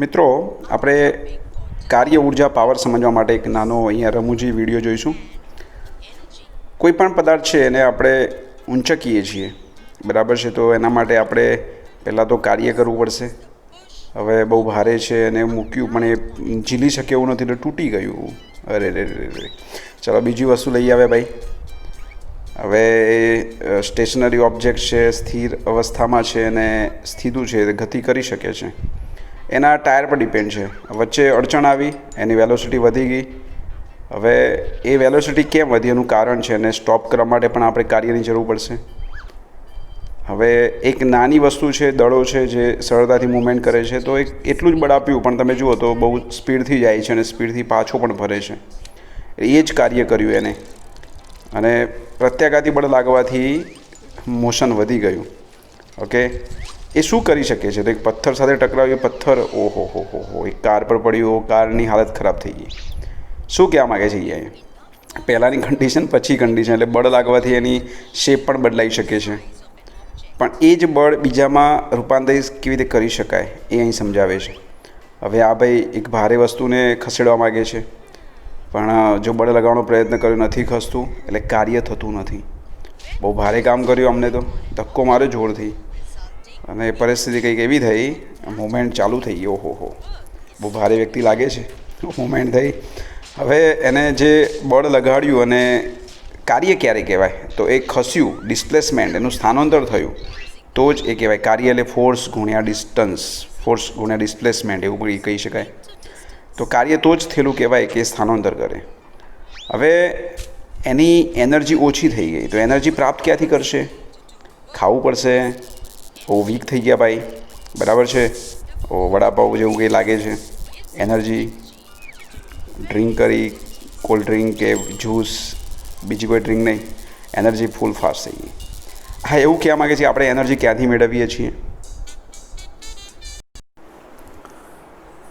મિત્રો આપણે કાર્ય ઉર્જા પાવર સમજવા માટે એક નાનો અહીંયા રમૂજી વિડીયો જોઈશું। કોઈ પણ પદાર્થ છે એને આપણે ઊંચકીએ છીએ, બરાબર છે? તો એના માટે આપણે પહેલાં તો કાર્ય કરવું પડશે। હવે બહુ ભારે છે અને મૂક્યું પણ એ ઝીલી શકે એવું નથી, એટલે તૂટી ગયું। અરે રે રે રે, ચાલો બીજી વસ્તુ લઈ આવે ભાઈ। હવે સ્ટેશનરી ઓબ્જેક્ટ છે, સ્થિર અવસ્થામાં છે અને સ્થિતું છે, ગતિ કરી શકે છે। એના ટાયર પર ડિપેન્ડ છે। વચ્ચે અડચણ આવી, એની વેલોસિટી વધી ગઈ। હવે એ વેલોસિટી કેમ વધી એનું કારણ છે અને સ્ટોપ કરવા માટે પણ આપણે કાર્યની જરૂર પડશે। હવે એક નાની વસ્તુ છે, દડો છે જે સરળતાથી મૂવમેન્ટ કરે છે, તો એક એટલું જ બળ આપ્યું પણ તમે જુઓ તો બહુ સ્પીડથી જાય છે અને સ્પીડથી પાછો પણ ફરે છે। એ જ કાર્ય કર્યું એને, અને પ્રત્યાઘાતી બળ લાગવાથી મોશન વધી ગયું। ઓકે, એ શું કરી શકે છે? તો એક પથ્થર સાથે ટકરાવ્યો, પથ્થર ઓહો હો હો હો એક કાર પર પડ્યો, કારની હાલત ખરાબ થઈ ગઈ। શું કહેવા માગે છે અહીંયા? પહેલાંની કન્ડિશન પછી કન્ડિશન, એટલે બળ લાગવાથી એની શેપ પણ બદલાઈ શકે છે, પણ એ જ બળ બીજામાં રૂપાંતરિત કેવી રીતે કરી શકાય એ અહીં સમજાવે છે। હવે આ ભાઈ એક ભારે વસ્તુને ખસેડવા માગે છે, પણ જો બળ લગાવવાનો પ્રયત્ન કર્યો નથી ખસતું, એટલે કાર્ય થતું નથી। બહુ ભારે કામ કર્યું, અમને તો ધક્કો માર્યો જોરથી, અને પરિસ્થિતિ કંઈક એવી થઈ, મૂવમેન્ટ ચાલુ થઈ ગઈ। ઓહો હો, બહુ ભારે વ્યક્તિ લાગે છે, મૂવમેન્ટ થઈ। હવે એને જે બળ લગાડ્યું અને કાર્ય ક્યારે કહેવાય? તો એ ખસ્યું, ડિસ્પ્લેસમેન્ટ, એનું સ્થાનાંતર થયું, તો જ એ કહેવાય કાર્ય। એટલે ફોર્સ ગુણ્યા ડિસ્ટન્સ, ફોર્સ ગુણ્યા ડિસ્પ્લેસમેન્ટ એવું પણ કહી શકાય। તો કાર્ય તો જ થયેલું કહેવાય કે સ્થાનાંતર કરે। હવે એની એનર્જી ઓછી થઈ ગઈ, તો એનર્જી પ્રાપ્ત ક્યાંથી કરશે? ખાવું પડશે। બહુ વીક થઈ ગયા ભાઈ, બરાબર છે? ઓ વડાપાઉં જેવું કંઈ લાગે છે, એનર્જી ડ્રિંક કરી, કોલ્ડ ડ્રિંક કે જ્યુસ, બીજી કોઈ ડ્રિંક નહીં, એનર્જી ફૂલ ફાસ્ટ થઈ ગઈ। હા, એવું કહેવા માગે છે આપણે એનર્જી ક્યાંથી મેળવીએ છીએ?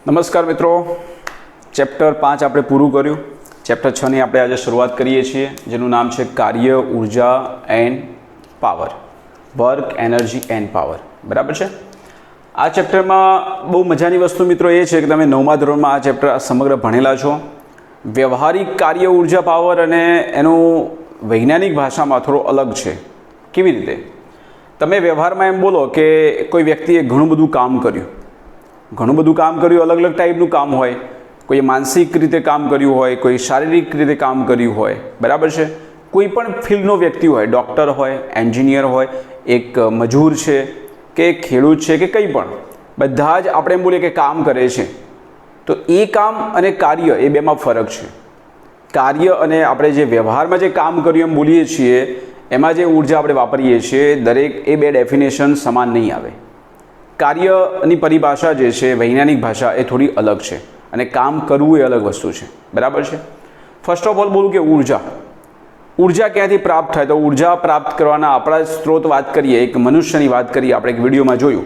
નમસ્કાર મિત્રો, ચેપ્ટર 5 આપણે પૂરું કર્યું। ચેપ્ટર 6ની આપણે આજે શરૂઆત કરીએ છીએ, જેનું નામ છે કાર્ય ઉર્જા end power, work energy end power, બરાબર છે? આ ચેપ્ટરમાં બહુ મજાની વસ્તુ મિત્રો એ છે કે તમે 9મા ધોરણમાં આ ચેપ્ટર સમગ્ર ભણેલા છો। વ્યવહારિક કાર્ય ઉર્જા પાવર અને એનું વૈજ્ઞાનિક ભાષામાં થોડો અલગ છે। કેવી રીતે? તમે વ્યવહારમાં એમ બોલો કે કોઈ વ્યક્તિએ ઘણું બધું કામ કર્યું, અલગ અલગ ટાઈપનું કામ હોય, કોઈએ માનસિક રીતે કામ કર્યું હોય, કોઈ શારીરિક રીતે કામ કર્યું હોય, બરાબર છે? કોઈ પણ ફિલ્ડનો વ્યક્તિ હોય, ડૉક્ટર હોય, એન્જિનિયર હોય, એક મજૂર છે કે ખેડૂત છે કે કંઈ પણ, બધા જ આપણે એમ બોલીએ કે કામ કરે છે। તો એ કામ અને કાર્ય એ બેમાં ફરક છે। કાર્ય અને આપણે જે વ્યવહારમાં જે કામ કર્યું એમ બોલીએ છીએ, એમાં જે ઉર્જા આપણે વાપરીએ છીએ, દરેક એ બે ડેફિનેશન સમાન નહીં આવે। કાર્યની પરિભાષા જે છે, વૈજ્ઞાનિક ભાષા, એ થોડી અલગ છે, અને કામ કરવું એ અલગ વસ્તુ છે, બરાબર છે? ફર્સ્ટ ઓફ ઓલ બોલું કે ઉર્જા ક્યાંથી પ્રાપ્ત થાય? તો ઉર્જા પ્રાપ્ત કરવાના આપણા સ્ત્રોત વાત કરીએ, એક મનુષ્યની વાત કરીએ। આપણે એક વિડીયોમાં જોયું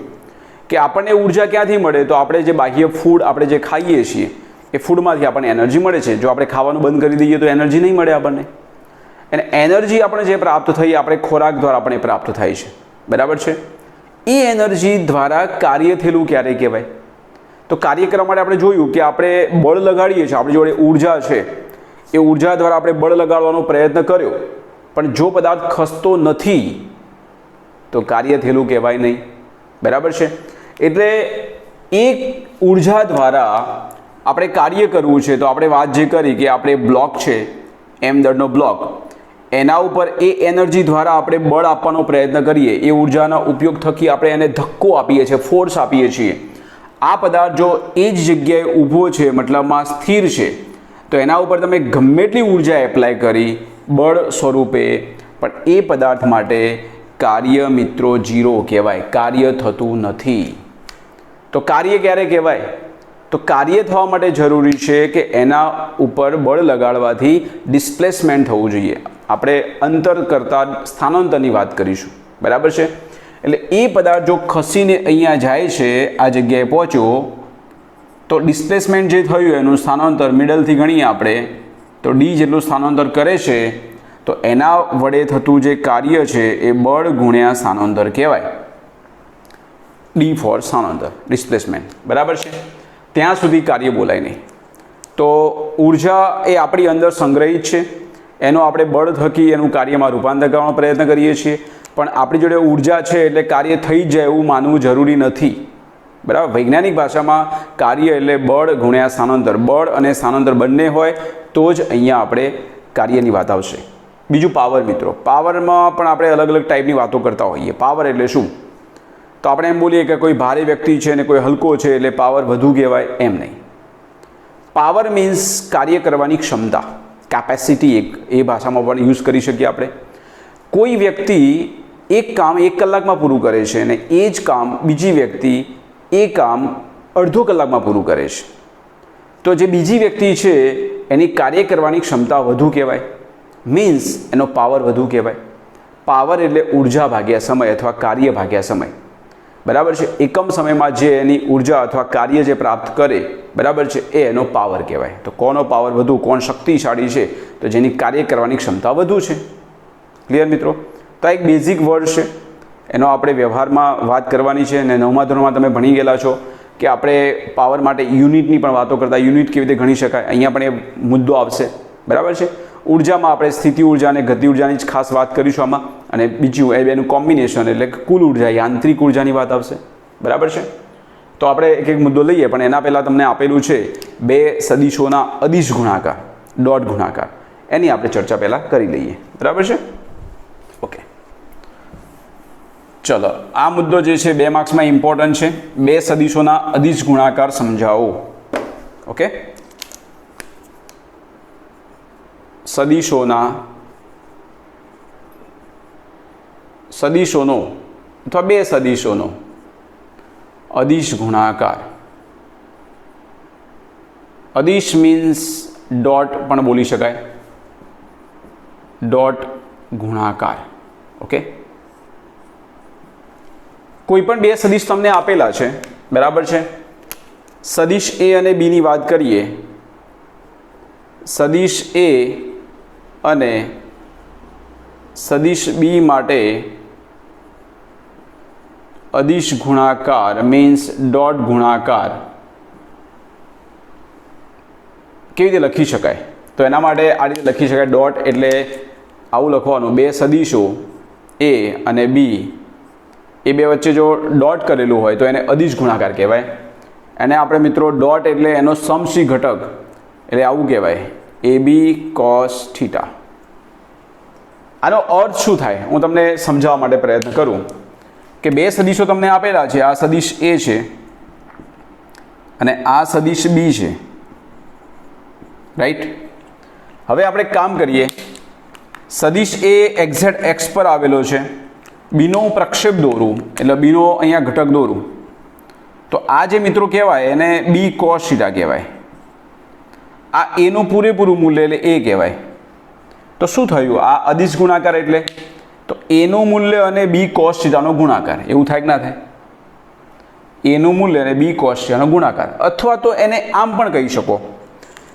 કે આપણને ઉર્જા ક્યાંથી મળે? તો આપણે જે બાહ્ય ફૂડ આપણે જે ખાઈએ છીએ, એ ફૂડમાંથી આપણને એનર્જી મળે છે। જો આપણે ખાવાનું બંધ કરી દઈએ તો એનર્જી નહીં મળે આપણને, અને એનર્જી આપણે જે પ્રાપ્ત થઈ, આપણે ખોરાક દ્વારા આપણે પ્રાપ્ત થાય છે, બરાબર છે? એ એનર્જી દ્વારા કાર્ય થયેલું ક્યારે કહેવાય? તો કાર્ય કરવા માટે આપણે જોયું કે આપણે બળ લગાડીએ છીએ, આપણી જોડે ઉર્જા છે, એ ઉર્જા દ્વારા આપણે બળ લગાડવાનો પ્રયત્ન કર્યો, પણ જો પદાર્થ ખસતો નથી તો કાર્ય થયેલું કહેવાય નહીં, બરાબર છે? એટલે એક ઉર્જા દ્વારા આપણે કાર્ય કરવું છે, તો આપણે વાત જે કરી કે આપણે બ્લોક છે, એમ દળનો બ્લોક, એના ઉપર એ એનર્જી દ્વારા આપણે બળ આપવાનો પ્રયત્ન કરીએ, એ ઉર્જાના ઉપયોગ થકી આપણે એને ધક્કો આપીએ છીએ, ફોર્સ આપીએ છીએ। આ પદાર્થ જો એ જ જગ્યાએ ઊભો છે, મતલબમાં સ્થિર છે, તો એના ઉપર તમે ગમે એટલી ઉર્જા એપ્લાય કરી બળ સ્વરૂપે, પણ એ પદાર્થ માટે કાર્ય મિત્રો 0 કહેવાય, કાર્ય થતું નથી। તો કાર્ય ક્યારે કહેવાય? તો કાર્ય થવા માટે જરૂરી છે કે એના ઉપર બળ લગાડવાથી ડિસ્પ્લેસમેન્ટ થવું જોઈએ। આપણે અંતર કરતાં સ્થાનાંતરની વાત કરીશું, બરાબર છે? એટલે એ પદાર્થ જો ખસીને અહીંયા જાય છે, આ જગ્યાએ પહોંચ્યો, તો ડિસ્પ્લેસમેન્ટ જે થયું એનું સ્થાનાંતર મિડલથી ગણીએ આપણે, તો ડી જેટલું સ્થાનાંતર કરે છે, તો એના વડે થતું જે કાર્ય છે એ બળ ગુણ્યા સ્થાનાંતર કહેવાય। ડી ફોર સ્થાનાંતર, ડિસ્પ્લેસમેન્ટ, બરાબર છે? ત્યાં સુધી કાર્ય બોલાય નહીં. તો ઉર્જા એ આપણી અંદર સંગ્રહિત છે, એનો આપણે બળ થકી એનું કાર્યમાં રૂપાંતર કરવાનો પ્રયત્ન કરીએ છીએ. પણ આપણી જોડે ઉર્જા છે એટલે કાર્ય થઈ જ જાય એવું માનવું જરૂરી નથી. બરાબર. વૈજ્ઞાનિક ભાષામાં કાર્ય એટલે બળ ગુણ્યા સ્થાનાંતર. બળ અને સ્થાનાંતર બંને હોય તો જ અહીંયા આપણે કાર્યની વાત આવશે. બીજું પાવર મિત્રો. પાવરમાં પણ આપણે અલગ અલગ ટાઈપની વાતો કરતા હોઈએ. પાવર એટલે શું? તો આપણે એમ બોલીએ કે કોઈ ભારે વ્યક્તિ છે અને કોઈ હલકો છે એટલે પાવર વધુ કહેવાય, એમ નહીં. પાવર મીન્સ કાર્ય કરવાની ક્ષમતા, કેપેસિટી. એ ભાષામાં પણ યુઝ કરી શકીએ આપણે. કોઈ વ્યક્તિ એક કામ 1 કલાકમાં પૂરું કરે છે અને એ જ કામ બીજી વ્યક્તિ એ કામ અડધો કલાકમાં પૂરું કરે છે, તો જે બીજી વ્યક્તિ છે એની કાર્ય કરવાની ક્ષમતા વધુ કહેવાય, મીન્સ એનો પાવર વધુ કહેવાય. પાવર એટલે ઉર્જા ભાગ્યા સમય અથવા કાર્ય ભાગ્યા સમય. બરાબર છે. એકમ સમયમાં જે એની ઉર્જા અથવા કાર્ય જે પ્રાપ્ત કરે, બરાબર છે, એ એનો પાવર કહેવાય. તો કોનો પાવર વધુ, કોણ શક્તિશાળી છે? તો જેની કાર્ય કરવાની ક્ષમતા વધુ છે. ક્લિયર મિત્રો? તો આ એક બેઝિક વર્ડ છે, એનો આપણે વ્યવહારમાં વાત કરવાની છે. અને 9મા ધોરણમાં તમે ભણી ગયેલા છો કે આપણે પાવર માટે યુનિટની પણ વાતો કરતા, યુનિટ કેવી રીતે ગણી શકાય, અહીંયા પણ એ મુદ્દો આવશે. બરાબર છે. ઉર્જામાં આપણે સ્થિતિ ઉર્જા અને ગતિ ઉર્જાની જ ખાસ વાત કરીશું આમાં. અને બીજું એ બેનું કોમ્બિનેશન એટલે કુલ ઉર્જા, યાંત્રિક ઉર્જાની વાત આવશે. બરાબર છે. તો આપણે એક એક મુદ્દો લઈએ, પણ એના પહેલાં તમને આપેલું છે 2 સદિશોના અદિશ ગુણાકાર, ડોટ ગુણાકાર. એની આપણે ચર્ચા પહેલાં કરી લઈએ. બરાબર છે. ઓકે, ચલો. આ મુદ્દો જે છે 2 માર્ક્સમાં ઇમ્પોર્ટન્ટ છે. 2 સદિશોના અદિશ ગુણાકાર સમજાવો. ઓકે. સદિશોનો અથવા 2 સદિશોનો અદિશ ગુણાકાર. અદિશ મીન્સ ડોટ પણ બોલી શકાય, ડોટ ગુણાકાર. ઓકે. કોઈ પણ 2 સદિશ તમને આપેલા છે, બરાબર છે. સદિશ એ અને બીની વાત કરીએ. સદિશ એ અને સદિશ બી માટે અદિશ ગુણાકાર મીન્સ ડોટ ગુણાકાર કેવી રીતે લખી શકાય? તો એના માટે આ રીતે લખી શકાય. ડોટ એટલે આવું લખવાનું, 2 સદિશો એ અને બી, એ 2 વચ્ચે જો ડોટ કરેલું હોય તો એને અદિશ ગુણાકાર કહેવાય. એને આપણે મિત્રો ડોટ એટલે એનો સમશી ઘટક એટલે આવું કહેવાય, AB cos થીટા. આનો અર્થ શું થાય હું તમને સમજાવવા માટે પ્રયત્ન કરું કે 2 સદિશો તમને આપેલા છે. આ સદિશ એ છે અને આ સદિશ બી છે. રાઈટ. હવે આપણે કામ કરીએ. સદિશ એ એક્ઝેક્ટ એક્સ પર આવેલો છે. બીનો પ્રક્ષેપ દોરું એટલે બીનો અહીંયા ઘટક દોરું તો આ જે મિત્રો કહેવાય એને B cos થીટા કહેવાય. આ એનું પૂરેપૂરું મૂલ્ય એટલે એ કહેવાય. તો શું થયું? આ અદિશ ગુણાકાર એટલે તો એનું મૂલ્ય અને B cos થીટાનો ગુણાકાર. એવું થાય કે ના થાય? એનું મૂલ્ય અને B cos થીટાનો ગુણાકાર. અથવા તો એને આમ પણ કહી શકો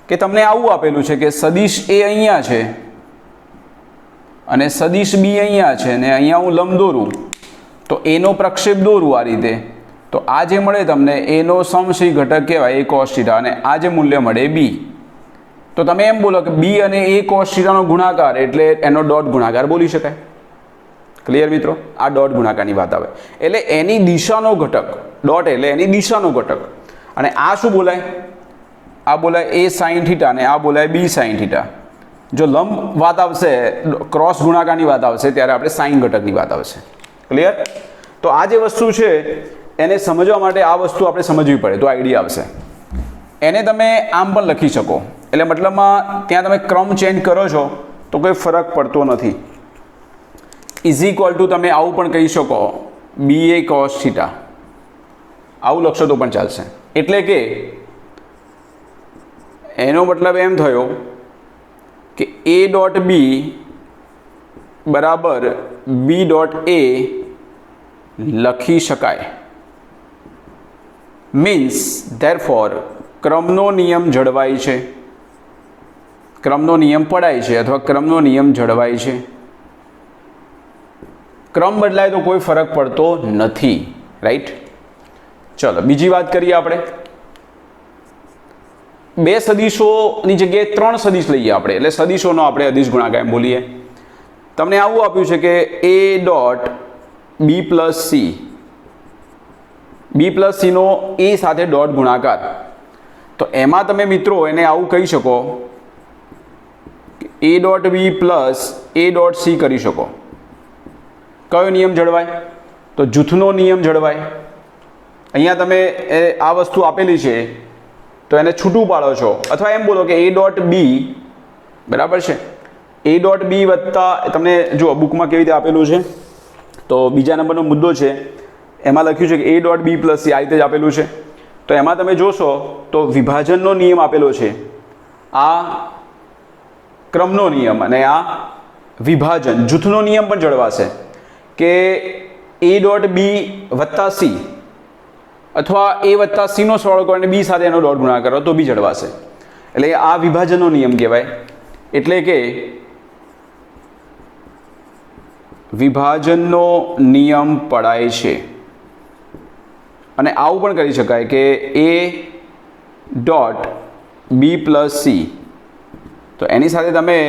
કે તમને આવું આપેલું છે કે સદિશ એ અહીંયા છે અને સદિશ બી અહીંયા છે ને અહીંયા હું લંબ દોરું તો એનો પ્રક્ષેપ દોરું આ રીતે, તો આ જે મળે તમને એનો સમશી ઘટક કહેવાય A cos થીટા અને આ જે મૂલ્ય મળે બી. તો તમે એમ બોલો કે બી અને A cos થીટાનો ગુણાકાર એટલે એનો ડોટ ગુણાકાર બોલી શકાય. ક્લિયર મિત્રો? આ ડોટ ગુણાકારની વાત આવે એટલે એની દિશાનો ઘટક. ડોટ એટલે એની દિશાનો ઘટક. અને આ શું બોલાય? આ બોલાય A sin થીટા અને આ બોલાય B sin થીટા. જો લંબ વાત આવશે, ક્રોસ ગુણાકારની વાત આવશે ત્યારે આપણે સાઇન ઘટકની વાત આવશે. ક્લિયર? તો આ જે વસ્તુ છે એને સમજવા માટે આ વસ્તુ આપણે સમજવી પડે તો આઈડિયા આવશે. એને તમે આમ પણ લખી શકો એટલે મતલબમાં ત્યાં તમે ક્રમ ચેન્જ કરો છો તો કોઈ ફરક પડતો નથી. ઇઝ ઇક્વલ ટુ તમે આવું પણ કહી શકો BA cos થીટા, આવું લખશો તો પણ ચાલશે. એટલે કે એનો મતલબ એમ થયો કે A ડોટ બી બરાબર B ડોટ A લખી શકાય. મીન્સ ધેરફોર ક્રમનો નિયમ જળવાય છે, ક્રમનો નિયમ પડાય છે અથવા ક્રમનો નિયમ જળવાય છે. ક્રમ બદલાય તો કોઈ ફરક પડતો નથી. રાઈટ. ચલો બીજી વાત કરીએ આપણે. બે સદીશોની જગ્યાએ 3 સદીશ લઈએ આપણે, એટલે સદીશોનો આપણે અદિશ ગુણાકાર એમ બોલીએ. તમને આવું આપ્યું છે કે a ડોટ b પ્લસ સીનો એ સાથે ડોટ ગુણાકાર. તો એમાં તમે મિત્રો એને આવું કહી શકો a dot b plus a dot c કરી શકો. કયો નિયમ જળવાય? તો જૂથનો નિયમ જળવાય. અહીંયા તમે આ વસ્તુ આપેલી છે તો એને છૂટું પાડો છો, અથવા એમ બોલો કે a ડોટ b બરાબર છે, a ડોટ b વત્તા, તમને જો બુકમાં કેવી રીતે આપેલું છે, તો બીજા નંબરનો મુદ્દો છે એમાં લખ્યું છે કે a dot b plus c, આ રીતે જ આપેલું છે. તો એમાં તમે જોશો તો વિભાજનનો નિયમ આપેલો છે, આ ક્રમનો નિયમ અને આ વિભાજન જૂથનો નિયમ પણ જળવાશે કે a ડોટ b વત્તા c અથવા a વત્તા c નો સરવાળો કરો અને b સાથે એનો ડોટ ગુણાકાર કરો તો બી જળવાશે. એટલે આ વિભાજનનો નિયમ કહેવાય. એટલે કે વિભાજનનો નિયમ પડાય છે. અને આવું પણ કરી શકાય કે a dot b plus c, તો એની સાથે તમે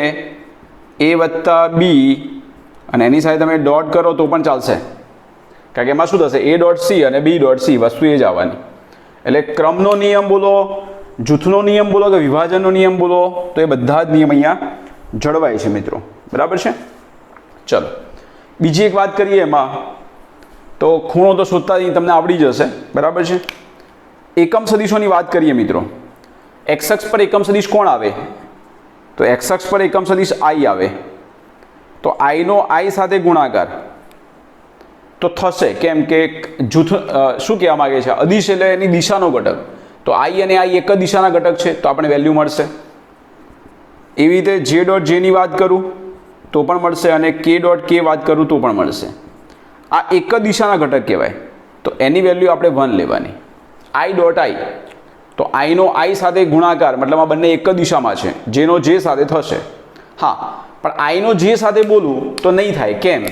a વત્તા b અને એની સાથે તમે ડોટ કરો તો પણ ચાલશે, કારણ કે એમાં શું થશે, a ડોટ c અને b ડોટ c વસ્તુ એ જ આવવાની. એટલે ક્રમનો નિયમ બોલો, જૂથનો નિયમ બોલો કે વિભાજનનો નિયમ બોલો, તો એ બધા જ નિયમ અહીંયા જળવાય છે મિત્રો. બરાબર છે? ચલો બીજી એક વાત કરીએ એમાં, તો ખૂણો તો શોધતા તમને આવડી જશે. બરાબર છે? એકમ સદીશોની વાત કરીએ મિત્રો. એક્સ અક્ષ પર એકમ સદીશ કોણ આવે? તો એક્સ અક્ષ પર એકમ સદીશ i આવે. તો i નો i સાથે ગુણાકાર તો થશે, કેમ કે જૂથ શું કહેવા માગે છે, અદિશ એટલે એની દિશાનો ઘટક. તો i અને i એક જ દિશાના ઘટક છે તો આપણે વેલ્યુ મળશે. એવી રીતે જે ડોટ જેની વાત કરું તો પણ મળશે અને કે ડોટ કે વાત કરું તો પણ મળશે. આ એક જ દિશાના ઘટક કહેવાય, તો એની વેલ્યુ આપણે 1 લેવાની. i ડોટ i, તો i નો i સાથે ગુણાકાર, મતલબ આ બંને એક જ દિશામાં છે, જેનો જે સાથે થશે. હા, પણ i નો જે સાથે બોલું તો નહીં થાય. કેમ?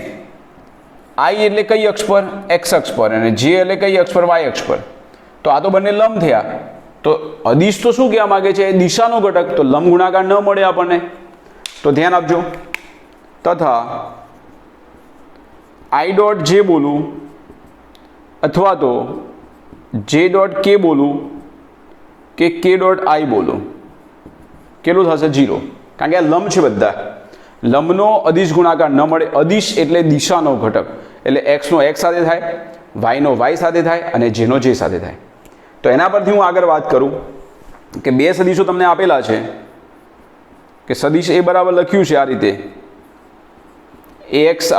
i એટલે કઈ અક્ષ પર? x અક્ષ પર. અને j એટલે કઈ અક્ષ પર? y અક્ષ પર. તો આ તો બંને લંબ થયા. તો અદિશ તો શું કહેવા માંગે છે, દિશાનો ઘટક, તો લંબ ગુણાકાર ન મળે આપણને. તો ધ્યાન આપજો. તથા i ડોટ જે બોલું અથવા તો j ડોટ કે બોલું કે k ડોટ i બોલું, કેટલું થશે? 0. કારણ કે આ લંબ છે બધા. લંબનો અદિશ ગુણાકાર ન મળે. અદિશ એટલે દિશાનો ઘટક, એટલે x નો x સાથે થાય, y નો y સાથે થાય અને j નો j સાથે થાય. તો એના પરથી હું આગળ વાત કરું કે બે સદીશો તમને આપેલા છે કે સદીશ એ બરાબર લખ્યું છે આ રીતે, axi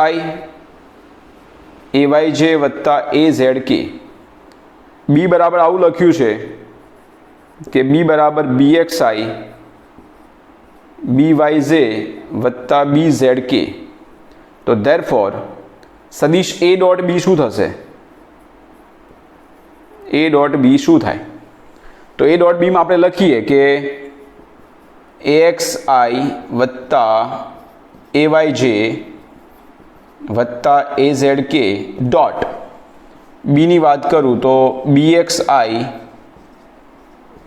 ayj વત્તા azk. b બરાબર આવું લખ્યું છે કે b બરાબર bxi byj વત્તા bzk. તો ધેરફોર સદીશ a ડોટ b શું થશે? a ડોટ b શું થાય? તો a ડોટ b માં આપણે લખીએ કે axi વત્તા ayj વત્તા azk ડોટ b ની વાત કરું તો bxi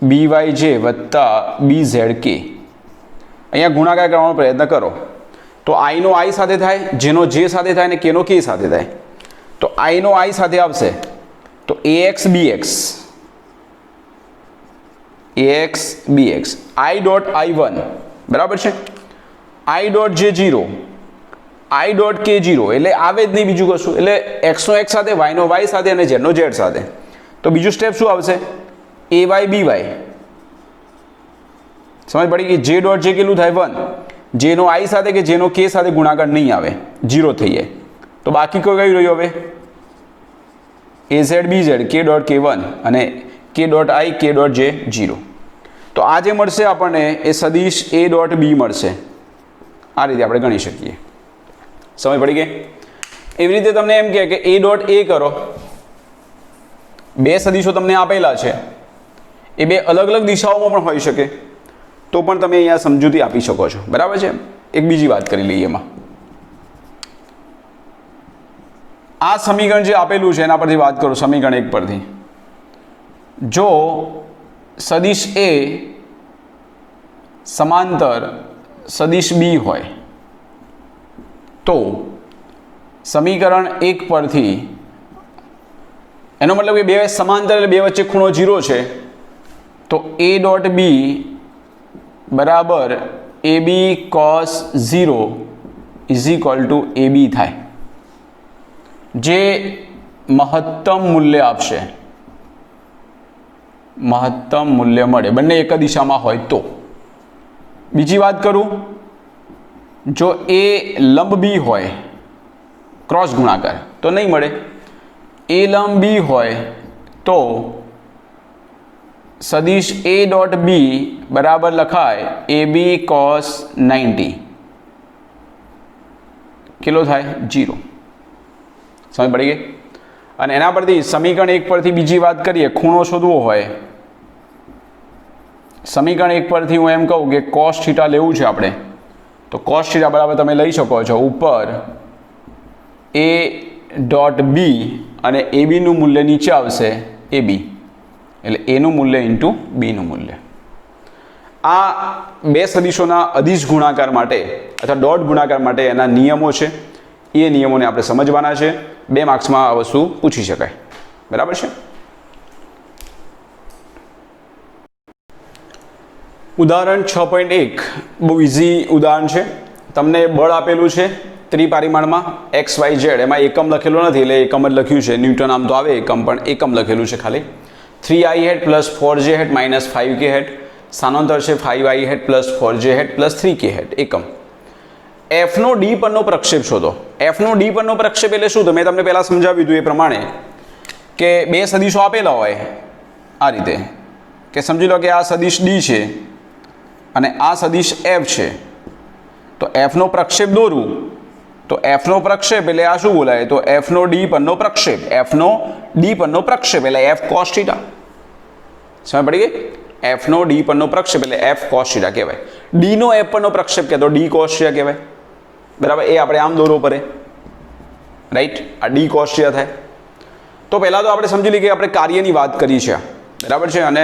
byj વત્તા bzk. અહીંયા ગુણાકાર કરવાનો પ્રયત્ન કરો તો i નો i સાથે થાય, j નો j સાથે થાય અને k નો k સાથે થાય. તો i નો i સાથે આવશે તો ax bx i dot i1 બરાબર છે, i dot j 0, i dot k 0, એટલે આવે જ નહીં બીજું કશું. એટલે x નો x સાથે, y નો y સાથે અને z નો z સાથે. તો બીજું સ્ટેપ શું આવશે? ay by. સમજ પડી કે j ડોટ j કેટલું થાય? 1. j નો i સાથે કે j નો k સાથે ગુણાકાર નહીં આવે, 0 થઈ જાય. તો બાકી કયું રહ્યું હવે? az bz k dot k1 અને k dot i k dot j 0. તો આ જે મળશે આપણને એ સદીશ a ડોટ b મળશે. આ રીતે આપણે ગણી શકીએ. સમજ પડી ગઈ? એવી રીતે તમને એમ કહે કે a ડોટ a કરો. બે સદીશો તમને આપેલા છે, એ બે અલગ અલગ દિશાઓમાં પણ હોઈ શકે, તો પણ તમે અહીંયા સમજૂતી આપી શકો છો. બરાબર છે? એક બીજી વાત કરી લઈએ એમાં. આ સમીકરણ જે આપેલું છે એના પરથી વાત કરું, સમીકરણ 1 પરથી. જો સદીશ a समांतर सदिश बी होय तो समीकरण 1 परथी एनो मतलब कि बे समांतर એટલે બે વચ્ચે ખૂણો 0 છે तो a डॉट b बराबर ab cos 0 is equal to ab थाय जे महत्तम मूल्य आपशे महत्तम मूल्य मळे बंने एक दिशा में होय तो बीजी बात करूँ जो ए लंब बी होय क्रॉस गुणाकार तो नहीं मळे ए लंब बी होय तो सदिश ए डॉट बी बराबर लखाय ए बी कॉस 90 किलो थाय 0 समझ पड़ी गई। अने एना परथी समीकरण 1 परथी बीजी बात करिए खूणो शोधवो होय समीकरण 1 परथी हूँ एम कहूँ कि कॉस थीटा लेवुं छे आपणे तो कॉस थीटा बराबर तमे लई शको छो ऊपर ए डॉट बी अने ए बी નું મૂલ્ય નીચે આવશે એ બી એટલે એનું મૂલ્ય ઇન્ટુ બીનું મૂલ્ય। આ બે સદિશોના અદિશ ગુણાકાર માટે અથવા ડોટ ગુણાકાર માટે એના નિયમો છે એ નિયમોને આપણે સમજવાના છે। 2 માર્ક્સમાં આ વસ્તુ પૂછી શકાય બરાબર છે। ઉદાહરણ 6.1 બહુ ઇઝી ઉદાહરણ છે। તમને બળ આપેલું છે त्रिपारिमाणમાં एक्स वाय जेड एम एकम लखेलू नहीं એટલે એકમ જ લખ્યું છે ન્યૂટન આમ તો આવે એકમ પણ એકમ લખેલું છે ખાલી 3i head plus 4j head minus 5k head स्थानांतर છે 5i head plus 4j head plus 3k head एकम f નો d પરનો પ્રક્ષેપ શોધો। f નો d પરનો પ્રક્ષેપ એટલે શું તો મેં તમને પહેલા સમજાવ્યું હતું એ પ્રમાણે કે બે સદિશો આપેલા હોય આ રીતે કે સમજી લો કે આ સદિશ d છે અને આ સદિશ f છે તો f નો પ્રક્ષેપ દોરું तो f નો પ્રક્ષેપ એટલે આ શું બોલાય તો f નો d પરનો પ્રક્ષેપ f નો d પરનો પ્રક્ષેપ એટલે f cos θ સમજ પડી ગઈ। f નો d પરનો પ્રક્ષેપ એટલે f cos θ કહેવાય। d નો f પરનો પ્રક્ષેપ કે તો d cos θ કહેવાય બરાબર। એ આપણે આમ દોરવો પડે રાઈટ આ d cos θ થાય। તો પહેલા તો આપણે સમજી લઈએ કે આપણે કાર્યની વાત કરી છે બરાબર છે અને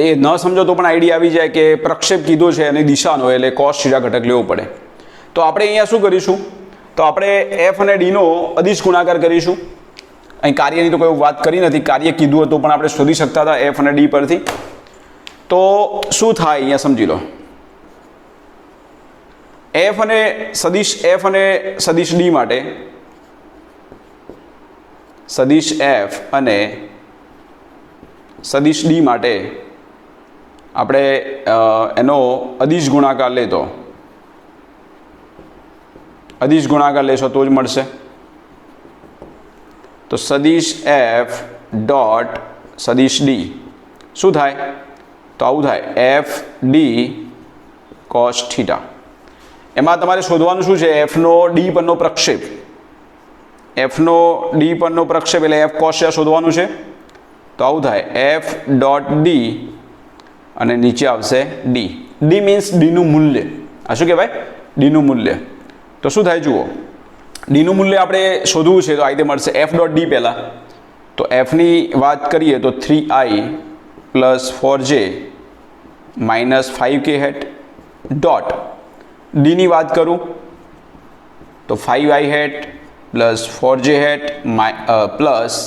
એ ન સમજો તો પણ આઈડિયા આવી જાય કે પ્રક્ષેપ કીધો છે અને દિશાનો એટલે cos θ ઘટક લેવો પડે। તો આપણે અહીંયા શું કરીશું तो આપણે f અને d નો અદિશ ગુણાકાર કરીશું। અહીં કાર્યની તો કોઈ વાત કરી નથી કાર્ય કીધું હતું પણ આપણે શોધી શકતા હતા f અને d પરથી। તો શું થાય અહીંયા સમજી લો f અને સદિશ d માટે સદિશ f અને સદિશ d માટે આપણે એનો અદિશ ગુણાકાર લેતો अदिश गुणाकार लेशो तो ज मळशे। तो सदिश f डॉट सदिश d शू थाय तो आवुं थाय f d cos θ। एमां तमारे शोधवानुं शुं छे f नो d परनो प्रक्षेप f नो d परनो प्रक्षेप एटले f cos θ शोधवानुं छे तो आवुं थाय f डॉट d अने नीचे आवशे d d मीन्स d નું મૂલ્ય आ शुं कहेवाय d નું મૂલ્ય। तो शू थाय जुओ डी નું મૂલ્ય આપણે શોધવું છે તો આ રીતે મળશે f ડોટ ડી પહેલાં તો એફની વાત કરીએ તો 3i plus 4j minus 5k hat dot ડીની વાત કરું તો 5i hat plus 4j hat plus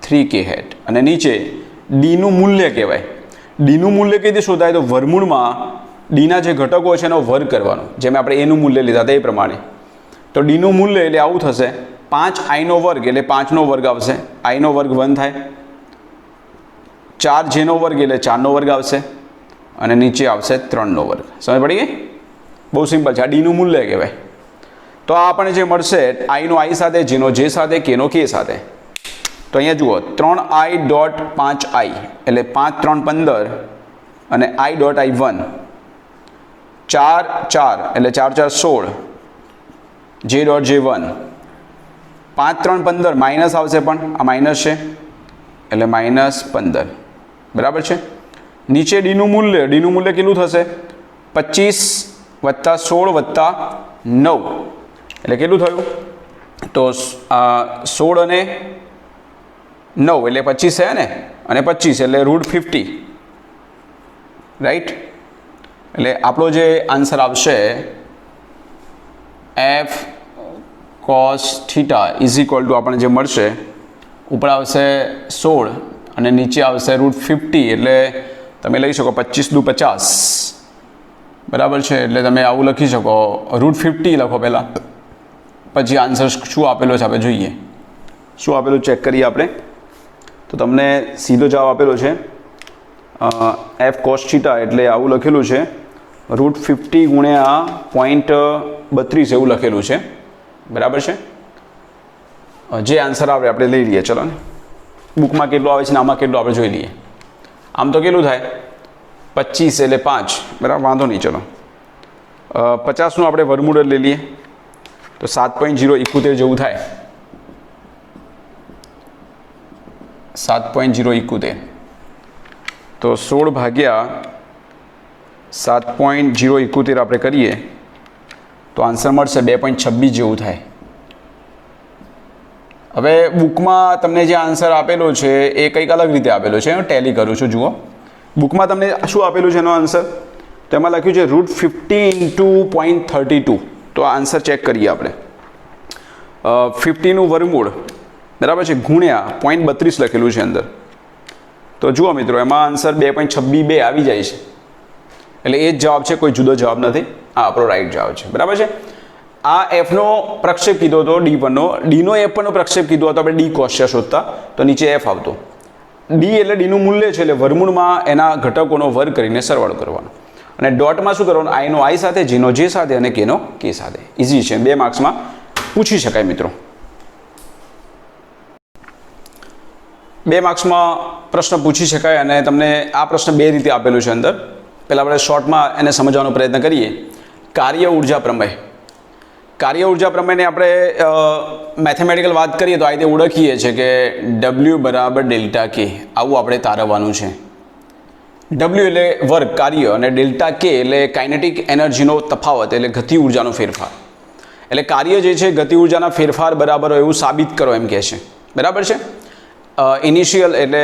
3k hat અને નીચે ડીનું મૂલ્ય કહેવાય। ડીનું મૂલ્ય કઈ રીતે શોધાય તો વર્ગમૂળમાં ડીના જે ઘટકો છે એનો વર્ગ કરવાનો જેમ આપણે એનું મૂલ્ય લીધા હતા એ પ્રમાણે। તો ડીનું મૂલ્ય એટલે આવું થશે 5iનો વર્ગ એટલે 5નો વર્ગ આવશે iનો વર્ગ 1 થાય 4jનો વર્ગ એટલે 4નો વર્ગ આવશે અને નીચે આવશે 3નો વર્ગ। સમજ પડી ગઈ બહુ સિમ્પલ છે। આ ડીનું મૂલ્ય કહેવાય। તો આ આપણને જે મળશે iનો i સાથે jનો j સાથે kનો k સાથે। તો અહીંયા જુઓ 3i ડોટ 5i એટલે 5 3 15 અને i ડોટ i 1 4 4 એટલે 4 4 16 j डॉट j1 5 3 15 माइनस आवशे पण आ माइनस है એટલે -15 बराबर है। नीचे डी નું મૂલ્ય કેટલું થશે 25 + 16 + 9 એટલે કેટલું થયું તો 16 અને 9 એટલે 25 है ने અને 25 એટલે √50 राइट। એટલે આપણો જે આન્સર આવશે F cos theta is equal to આપણને જે મળશે ઉપર આવશે 16 અને નીચે આવશે √50 એટલે તમે લઈ શકો 25 દુ 50 બરાબર છે એટલે તમે આવું લખી શકો √50 લખો પહેલાં પછી આન્સર શું આપેલો છે આપણે જોઈએ શું આપેલું ચેક કરીએ આપણે તો તમને સીધો જવાબ આપેલો છે એફ કોસ થીટા એટલે આવું લખેલું છે √50 ગુણ્યા 0.32 એવું લખેલું છે બરાબર છે જે આન્સર આવે આપણે લઈ લઈએ ચલો ને બુકમાં કેટલું આવે છે ને આમાં કેટલું આપણે જોઈ લઈએ આમ તો કેટલું થાય 25 એટલે 5 બરાબર વાંધો નહીં ચલો 50નું આપણે વર્ગમૂળ લઈ લઈએ તો 7.071 જેવું થાય 7.071 તો 16 ભાગ્યા 7.071 આપણે કરીએ તો આન્સર મળશે 2.26 જેવું થાય હવે બુકમાં તમને જે આન્સર આપેલો છે એ કંઈક અલગ રીતે આપેલો છે હું ટેલી કરું છું જુઓ બુકમાં તમને શું આપેલું છે એનો આન્સર તેમાં લખ્યું છે √50 × 0.32 તો આ આન્સર ચેક કરીએ આપણે 50નું વર્ગમૂળ બરાબર છે ગુણ્યા 0.32 લખેલું છે અંદર તો જુઓ મિત્રો એમાં આન્સર 2.26 આવી જાય છે એટલે એ જ જવાબ છે કોઈ જુદો જવાબ નથી આ આપણો રાઈટ જવાબ છે બરાબર છે આ એફનો પ્રક્ષેપ કીધો હતો D1નો ડીનો F1નો પ્રક્ષેપ કીધો હતો આપણે ડી કોશ્ય શોધતા તો નીચે એફ આવતો ડી એટલે ડીનું મૂલ્ય છે એટલે વર્ગમૂળમાં એના ઘટકોનો વર્ગ કરીને સરવાળો કરવાનો અને ડોટમાં શું કરવાનું આઈનો આઈ સાથે જીનો જે સાથે અને કેનો કે સાથે ઇઝી છે 2 માર્ક્સમાં પૂછી શકાય મિત્રો 2 માર્ક્સમાં પ્રશ્ન પૂછી શકાય અને તમને આ પ્રશ્ન 2 રીતે આપેલું છે અંદર પહેલાં આપણે શોર્ટમાં એને સમજવાનો પ્રયત્ન કરીએ કાર્ય ઉર્જા પ્રમેય કાર્ય ઉર્જા પ્રમેયને આપણે મેથેમેટિકલ વાત કરીએ તો આ રીતે ઓળખીએ છીએ કે W બરાબર ડેલ્ટા કે આવું આપણે તારવવાનું છે W એટલે વર્ગ કાર્ય અને ડેલ્ટા કે એટલે કાઇનેટિક એનર્જીનો તફાવત એટલે ગતિ ઉર્જાનો ફેરફાર એટલે કાર્ય જે છે ગતિ ઉર્જાના ફેરફાર બરાબર હોય એવું સાબિત કરો એમ કહે છે બરાબર છે ઇનિશિયલ એટલે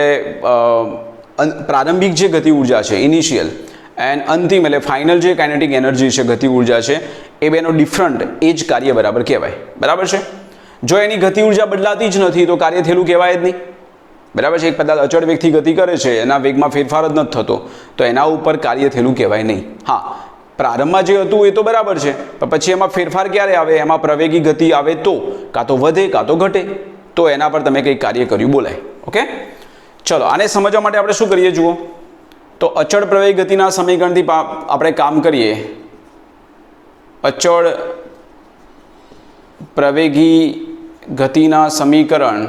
પ્રારંભિક જે ગતિ ઉર્જા છે ઇનિશિયલ એન્ડ અંતિમ એટલે ફાઇનલ જે કાઇનેટિક એનર્જી છે ગતિ ઉર્જા છે એ બેનો ડિફરન્ટ એ જ કાર્ય બરાબર કહેવાય બરાબર છે જો એની ગતિ ઉર્જા બદલાતી જ નથી તો કાર્ય થયેલું કહેવાય જ નહીં બરાબર છે એક પદાર્થ અચળ વેગથી ગતિ કરે છે એના વેગમાં ફેરફાર જ નથી થતો તો એના ઉપર કાર્ય થયેલું કહેવાય નહીં હા પ્રારંભમાં જે હતું એ તો બરાબર છે પણ પછી એમાં ફેરફાર ક્યારે આવે એમાં પ્રવેગી ગતિ આવે તો કાં તો વધે કાં તો ઘટે તો એના પર તમે કંઈક કાર્ય કર્યું બોલાય ઓકે ચલો આને સમજવા માટે આપણે શું કરીએ જુઓ તો અચળ પ્રવેગી ગતિના સમીકરણથી આપણે કામ કરીએ અચળ પ્રવેગી ગતિના સમીકરણ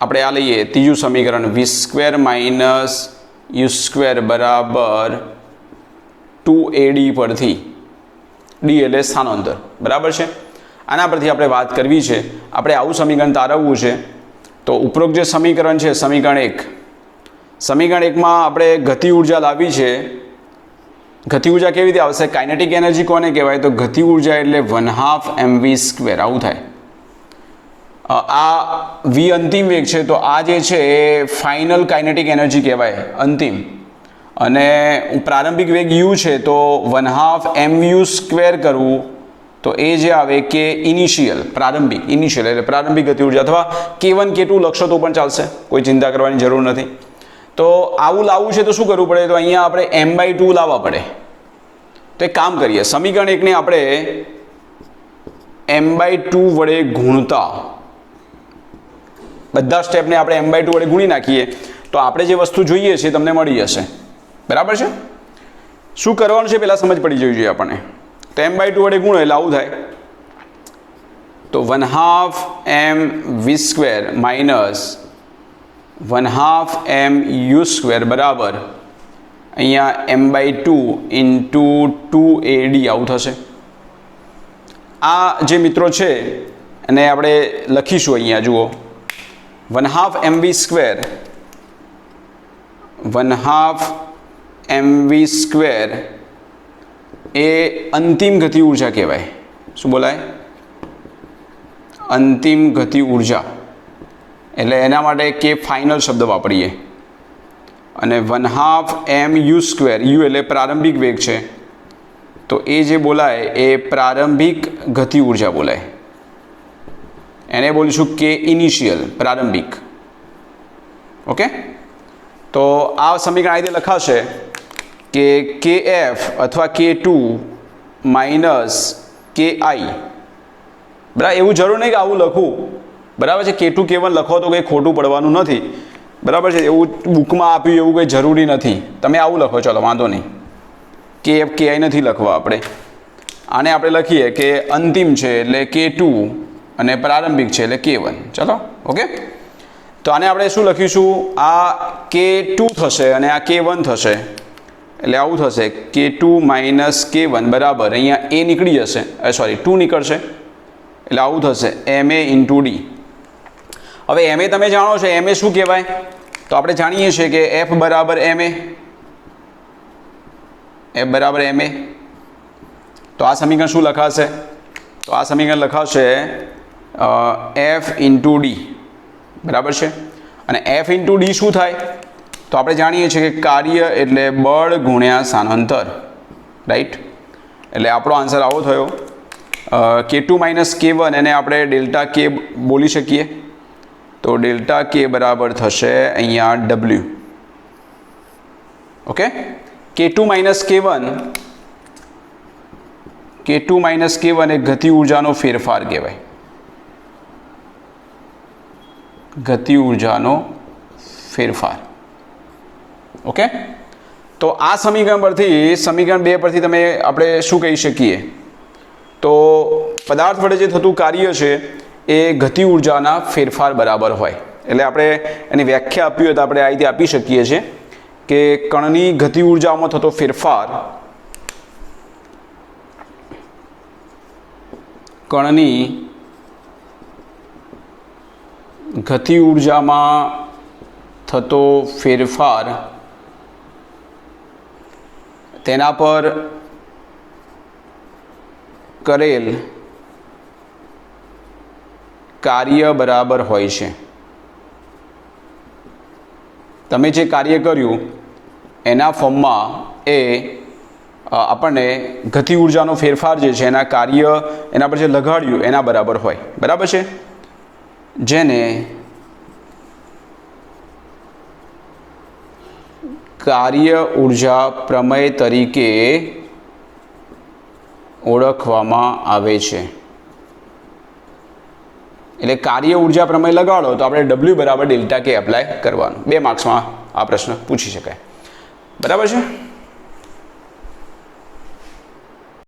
આપણે આ લઈએ ત્રીજું સમીકરણ v² - u² બરાબર 2ad પરથી ડી એટલે સ્થાનાંતર બરાબર છે આના પરથી આપણે વાત કરવી છે આપણે આવું સમીકરણ તારવવું છે તો ઉપરોક્ત જે સમીકરણ છે સમીકરણ 1 સમીકરણ 1માં આપણે ગતિ ઉર્જા લાવી છે ગતિ ઉર્જા કેવી રીતે આવશે કાઇનેટિક એનર્જી કોને કહેવાય તો ગતિ ઉર્જા એટલે 1/2 mv² આવું થાય આ વી અંતિમ વેગ છે તો આ જે છે એ ફાઇનલ કાઇનેટિક એનર્જી કહેવાય અંતિમ અને પ્રારંભિક વેગ u છે તો 1/2 mu² કરવું તો એ જે આવે કે ઇનિશિયલ ઇનિશિયલ એટલે પ્રારંભિક ગતિ ઉર્જા અથવા k1 k2 લખશો તો પણ ચાલશે કોઈ ચિંતા કરવાની જરૂર નથી તો આવું લાવવું છે તો શું કરવું પડે તો અહીંયા આપણે m/2 લાવવા પડે તો એક કામ કરીએ સમીકરણ 1ને આપણે m/2 વડે ગુણતા બધા સ્ટેપને આપણે m/2 વડે ગુણી નાખીએ તો આપણે જે વસ્તુ જોઈએ છે તમને મળી જશે બરાબર છે શું કરવાનું છે પહેલાં સમજ પડી જવી જોઈએ આપણને તો m/2 વડે ગુણો એટલે આવું થાય તો 1/2 mv² માઇનસ 1/2 mu² બરાબર અહીંયા m/2 × 2ad આવું થશે આ જે મિત્રો છે એને આપણે લખીશું અહીંયા જુઓ 1/2 mv² 1/2 mv² એ અંતિમ ગતિ ઉર્જા કહેવાય શું બોલાય અંતિમ ગતિ ઉર્જા એટલે એના માટે કે ફાઇનલ શબ્દ વાપરીએ અને 1/2 mu², યુ એટલે પ્રારંભિક વેગ છે, તો એ જે બોલાય એ પ્રારંભિક ગતિ ઉર્જા બોલાય. એને બોલીશું કે ઇનિશિયલ, પ્રારંભિક. ઓકે, તો આ સમીકરણ આ રીતે લખાશે કે kF અથવા k2 માઇનસ ki. બરાબર, એવું જરૂર નહીં કે આવું લખવું. બરાબર છે, k2 k1 લખો તો કંઈ ખોટું પડવાનું નથી. બરાબર છે, એવું બુકમાં આપ્યું એવું કંઈ જરૂરી નથી. તમે આવું લખો, ચલો વાંધો નહીં. kF ki નથી લખવા આપણે. આને આપણે લખીએ કે અંતિમ છે એટલે k2 અને પ્રારંભિક છે એટલે k1. ચલો, ઓકે. તો આને આપણે શું લખીશું? આ k2 થશે અને આ k1 થશે, એટલે આવું થશે k2 માઇનસ k1 બરાબર અહીંયા a નીકળી જશે, સોરી 2 નીકળશે, એટલે આવું થશે ma ઇન્ટુ d. હવે ma તમે જાણો છો, ma શું કહેવાય? તો આપણે જાણીએ છીએ કે f બરાબર ma, f બરાબર ma. તો આ સમીકરણ શું લખાશે? તો આ સમીકરણ લખાશે f ઇન્ટુ d. બરાબર છે, અને f ઇન્ટુ d શું થાય? તો આપણે જાણીએ છીએ કે કાર્ય એટલે બળ ગુણ્યા સ્થાનાંતર, રાઈટ? એટલે આપણો આન્સર આવો થયો. k2 માઇનસ k1 એને આપણે ડેલ્ટા k બોલી શકીએ, તો ડેલ્ટા k બરાબર થશે અહીંયા w. Okay, k2 minus k1 એ ગતિ ઉર્જાનો ફેરફાર કહેવાય. ગતિ ઉર્જાનો ફેરફાર. ઓકે, તો આ સમીકરણ પરથી, સમીકરણ 2 પરથી તમે આપણે શું કહી શકીએ? તો પદાર્થ વડે જે થતું કાર્ય છે એ ગતિ ઉર્જાના ફેરફાર બરાબર હોય. એટલે આપણે એની વ્યાખ્યા આપી હોય તો આપણે આ રીતે આપી શકીએ છીએ કે કણની ગતિ ઉર્જામાં થતો ફેરફાર કણની ગતિ ઉર્જામાં થતો ફેરફાર તેના પર કરેલ કાર્ય બરાબર હોય છે. તમે જે કાર્ય કર્યું એના ફોર્મમાં એ આપણને ગતિ ઉર્જાનો ફેરફાર જે છે એના કાર્ય એના પર જે લગાડ્યું એના બરાબર હોય. બરાબર છે, જેને કાર્ય ઉર્જા પ્રમેય તરીકે ઓળખવામાં આવે છે. એટલે કાર્ય ઉર્જા પ્રમેય લગાડો તો આપણે W બરાબર ડેલ્ટા કે એપ્લાય કરવાનું. 2 માર્ક્સમાં આ પ્રશ્ન પૂછી શકાય. બરાબર છે.